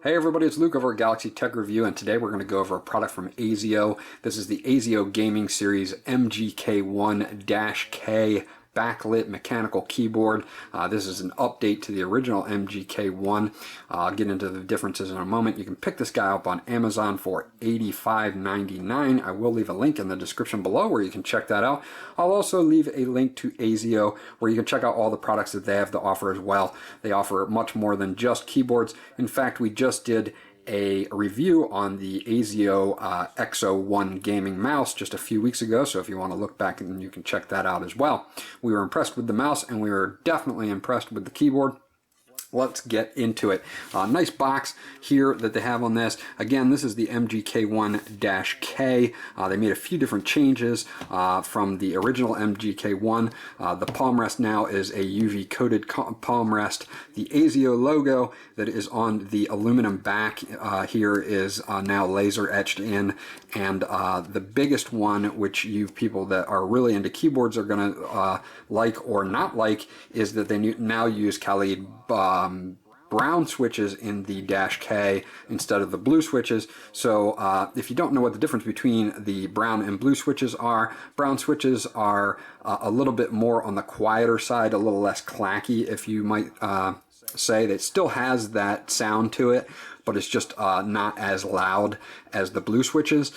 Hey everybody, it's Luke over at Galaxy Tech Review, and today we're going to go over a product from Azio. This is the Azio Gaming Series MGK1-K backlit mechanical keyboard. This is an update to the original MGK1. I'll get into the differences in a moment. You can pick this guy up on Amazon for $85.99. I will leave a link in the description below where you can check that out. I'll also leave a link to Azio where you can check out all the products that they have to offer as well. They offer much more than just keyboards. In fact, we just did a review on the Azio X01 gaming mouse just a few weeks ago, so if you want to look back, and you can check that out as well. We were impressed with the mouse and we were definitely impressed with the keyboard. Let's get into it. Nice box here that they have on this. Again, this is the MGK1-K. They made a few different changes from the original MGK1. The palm rest now is a UV coated palm rest. The Azio logo that is on the aluminum back here is now laser etched in. And the biggest one, which you people that are really into keyboards are going to like or not like, is that they now use Kailh brown switches in the -K instead of the blue switches. So if you don't know what the difference between the brown and blue switches are, brown switches are a little bit more on the quieter side, a little less clacky, if you might say. That still has that sound to it, but it's just not as loud as the blue switches.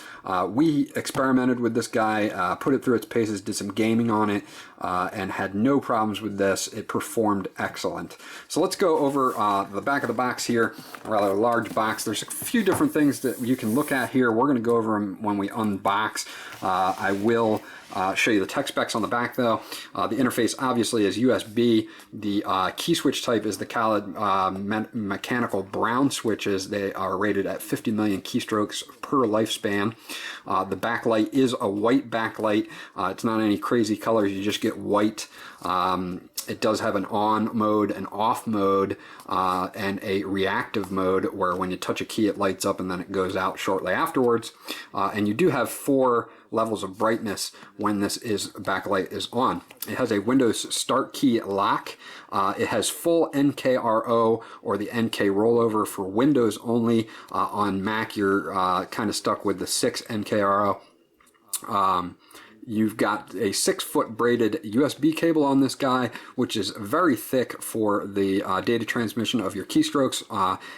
We experimented with this guy, put it through its paces, did some gaming on it, and had no problems with this. It performed excellent. So let's go over the back of the box here, a rather large box. There's a few different things that you can look at here. We're going to go over them when we unbox. I will show you the tech specs on the back though. The interface obviously is USB. The key switch type is the Kailh mechanical brown switches. They are rated at 50 million keystrokes per lifespan. The backlight is a white backlight. It's not any crazy colors, you just get white. It does have an on mode, an off mode, and a reactive mode where when you touch a key it lights up and then it goes out shortly afterwards. And you do have 4 levels of brightness when this backlight is on. It has a Windows Start key lock. It has full NKRO or the NK rollover for Windows only. On Mac you're kind of stuck with the 6 NKRO. You've got a 6-foot braided USB cable on this guy, which is very thick for the data transmission of your keystrokes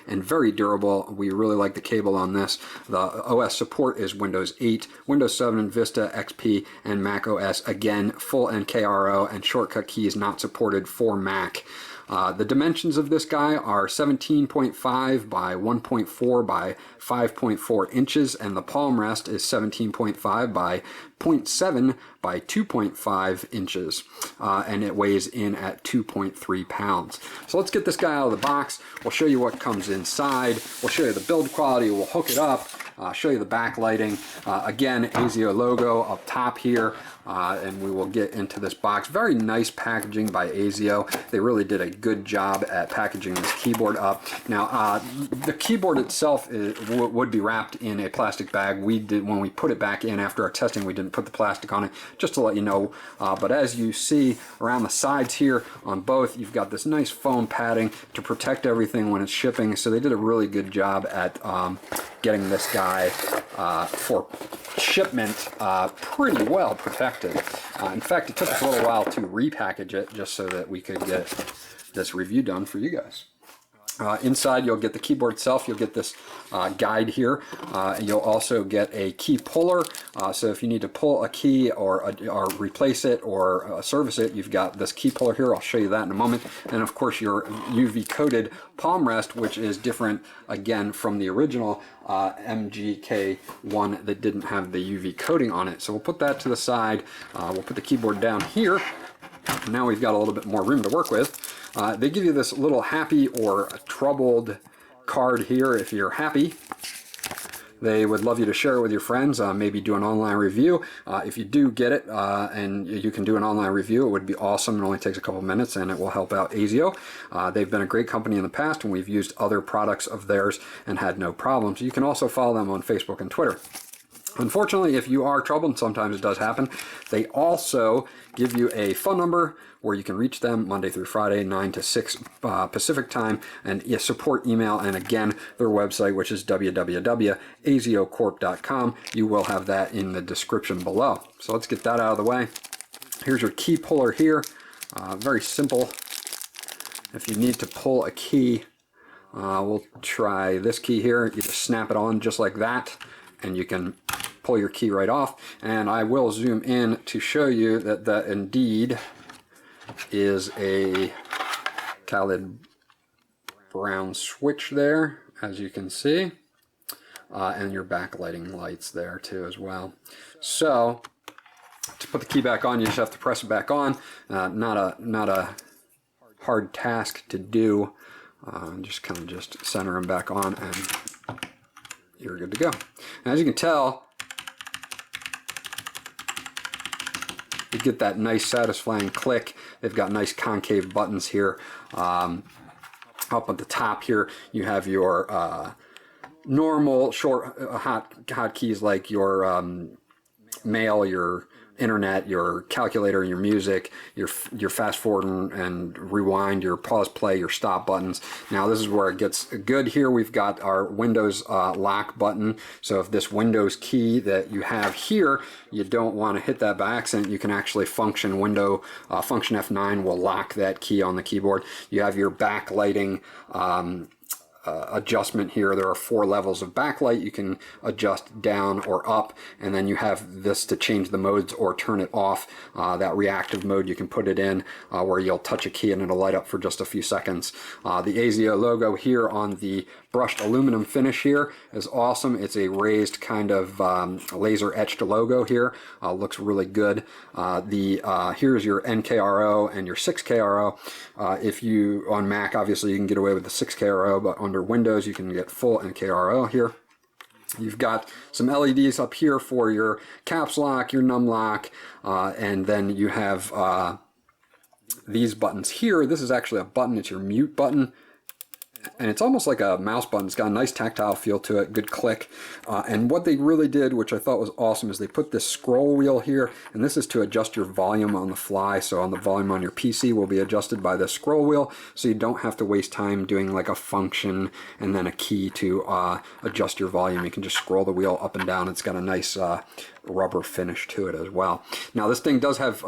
and very durable. We really like the cable on this. The OS support is Windows 8, Windows 7, Vista, XP, and Mac OS. Again, full NKRO and shortcut keys not supported for Mac. The dimensions of this guy are 17.5 by 1.4 by 5.4 inches, and the palm rest is 17.5 by 0.7 by 2.5 inches, and it weighs in at 2.3 pounds. So let's get this guy out of the box. We'll show you what comes inside. We'll show you the build quality. We'll hook it up. Show you the backlighting. Again, Azio logo up top here, and we will get into this box. Very nice packaging by Azio. They really did a good job at packaging this keyboard up. Now, the keyboard itself would be wrapped in a plastic bag. We did, when we put it back in after our testing, we didn't put the plastic on it, just to let you know. But as you see around the sides here on both, you've got this nice foam padding to protect everything when it's shipping. So they did a really good job at getting this guy for shipment pretty well protected. In fact, it took us a little while to repackage it just so that we could get this review done for you guys. Inside you'll get the keyboard itself, you'll get this guide here, and you'll also get a key puller, so if you need to pull a key or replace it or service it, you've got this key puller here. I'll show you that in a moment. And of course your UV coated palm rest, which is different again from the original MGK1 that didn't have the UV coating on it. So we'll put that to the side. We'll put the keyboard down here. Now we've got a little bit more room to work with. They give you this little happy or troubled card here if you're happy. They would love you to share it with your friends, maybe do an online review. If you do get it and you can do an online review, it would be awesome. It only takes a couple minutes and it will help out Azio. They've been a great company in the past and we've used other products of theirs and had no problems. You can also follow them on Facebook and Twitter. Unfortunately, if you are troubled, and sometimes it does happen, they also give you a phone number where you can reach them Monday through Friday, 9 to 6 Pacific time, and a support email, and again, their website, which is www.aziocorp.com. You will have that in the description below. So let's get that out of the way. Here's your key puller here. Very simple. If you need to pull a key, we'll try this key here. You just snap it on just like that, and you can pull your key right off. And I will zoom in to show you that that indeed is a Kailh brown switch there, as you can see, and your backlighting lights there too as well. So to put the key back on, you just have to press it back on. Not a hard task to do. Just kind of just center them back on, and you're good to go. And as you can tell, you get that nice satisfying click. They've got nice concave buttons here. Up at the top here, you have your normal short hotkeys like your mail, your internet, your calculator, your music, your fast forward and rewind, your pause play, your stop buttons. Now this is where it gets good. Here we've got our Windows lock button. So if this Windows key that you have here, you don't want to hit that by accident, you can actually function function F9 will lock that key on the keyboard. You have your backlighting adjustment here. There are 4 levels of backlight. You can adjust down or up, and then you have this to change the modes or turn it off. That reactive mode, you can put it in where you'll touch a key and it'll light up for just a few seconds. The Azio logo here on the brushed aluminum finish here is awesome. It's a raised kind of laser etched logo here. Looks really good. Here's your NKRO and your 6KRO. If you on Mac, obviously you can get away with the 6KRO, but under Windows you can get full NKRO here. You've got some LEDs up here for your caps lock, your num lock, and then you have these buttons here. This is actually a button. It's your mute button. And it's almost like a mouse button. It's got a nice tactile feel to it, good click. And what they really did, which I thought was awesome, is they put this scroll wheel here, and this is to adjust your volume on the fly. So on the volume on your PC will be adjusted by this scroll wheel, so you don't have to waste time doing like a function and then a key to adjust your volume. You can just scroll the wheel up and down. It's got a nice rubber finish to it as well. Now this thing does have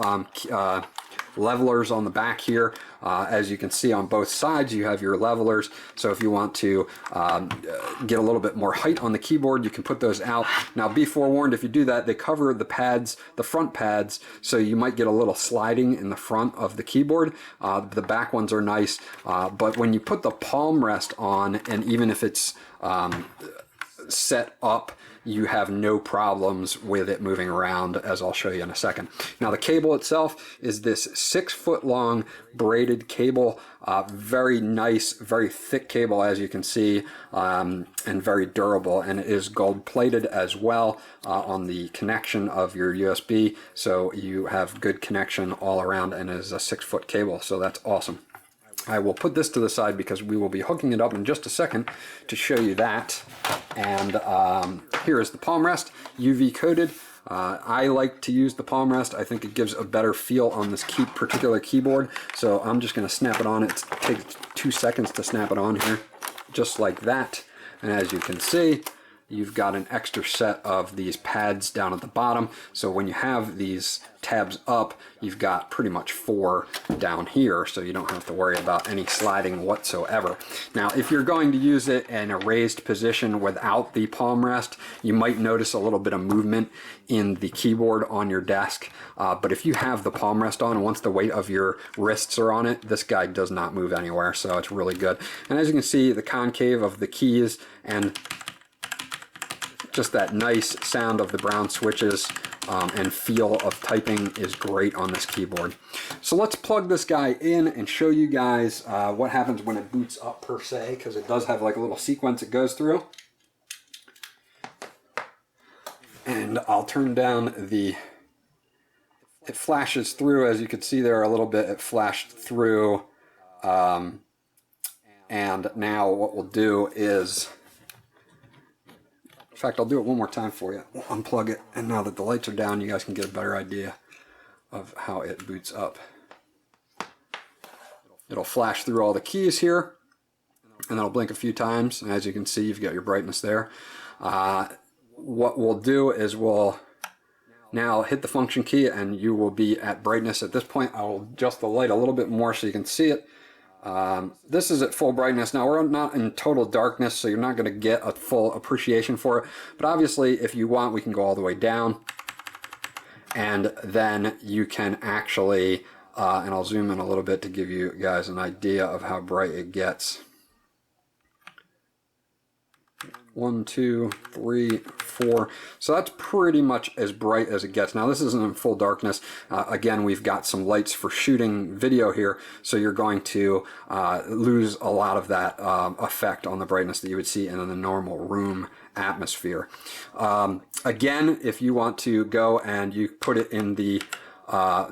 levelers on the back here. As you can see on both sides, you have your levelers. So if you want to get a little bit more height on the keyboard, you can put those out. Now be forewarned, if you do that, they cover the pads, the front pads, so you might get a little sliding in the front of the keyboard. The back ones are nice, but when you put the palm rest on, and even if it's set up, you have no problems with it moving around, as I'll show you in a second. Now the cable itself is this 6-foot long braided cable, very nice, very thick cable, as you can see, and very durable, and it is gold plated as well on the connection of your USB, so you have good connection all around, and it is a 6-foot cable, so that's awesome. I will put this to the side because we will be hooking it up in just a second to show you that. And here is the palm rest, UV coated. I like to use the palm rest. I think it gives a better feel on this particular keyboard. So I'm just going to snap it on. It takes 2 seconds to snap it on here, just like that. And as you can see, you've got an extra set of these pads down at the bottom. So when you have these tabs up, you've got pretty much 4 down here, so you don't have to worry about any sliding whatsoever. Now, if you're going to use it in a raised position without the palm rest, you might notice a little bit of movement in the keyboard on your desk. But if you have the palm rest on, and once the weight of your wrists are on it, this guy does not move anywhere, so it's really good. And as you can see, the concave of the keys and just that nice sound of the brown switches and feel of typing is great on this keyboard. So let's plug this guy in and show you guys what happens when it boots up per se, because it does have like a little sequence it goes through. And I'll turn down it flashes through, as you can see there a little bit, it flashed through. And now what we'll do is, if fact, I'll do it one more time for you. We'll unplug it, and now that the lights are down, you guys can get a better idea of how it boots up. It'll flash through all the keys here, and it'll blink a few times, and as you can see, you've got your brightness there. What we'll do is we'll now hit the function key, and you will be at brightness. At this point, I will adjust the light a little bit more so you can see it. This is at full brightness. Now, we're not in total darkness, so you're not going to get a full appreciation for it. But obviously, if you want, we can go all the way down. And then you can actually, and I'll zoom in a little bit to give you guys an idea of how bright it gets. 1, 2, 3, 4. So that's pretty much as bright as it gets. Now this isn't in full darkness. Again, we've got some lights for shooting video here, so you're going to lose a lot of that effect on the brightness that you would see in the normal room atmosphere. Again, if you want to go and you put it in the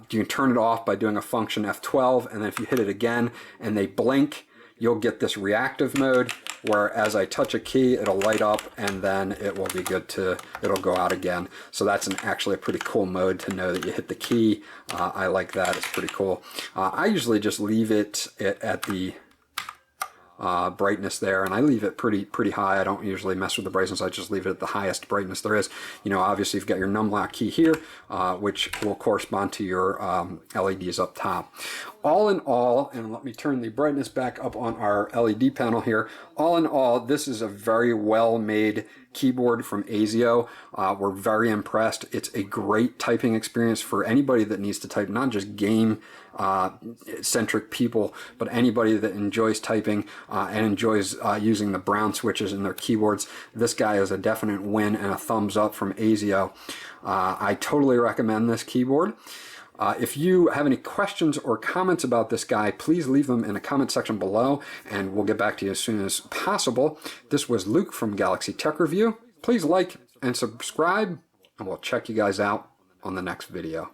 you can turn it off by doing a function F12, and then if you hit it again and they blink, you'll get this reactive mode where as I touch a key, it'll light up, and then it will be good to, it'll go out again. So that's actually a pretty cool mode to know that you hit the key. I like that, it's pretty cool. I usually just leave it at the brightness there, and I leave it pretty high. I don't usually mess with the brightness. I just leave it at the highest brightness there is. You know, obviously you've got your num lock key here, which will correspond to your LEDs up top. All in all, and let me turn the brightness back up on our LED panel here. All in all, this is a very well made keyboard from Azio. We're very impressed. It's a great typing experience for anybody that needs to type, not just game centric people, but anybody that enjoys typing and enjoys using the brown switches in their keyboards. This guy is a definite win and a thumbs up from Azio. I totally recommend this keyboard. If you have any questions or comments about this guy, please leave them in the comment section below, and we'll get back to you as soon as possible. This was Luke from Galaxy Tech Review. Please like and subscribe, and we'll check you guys out on the next video.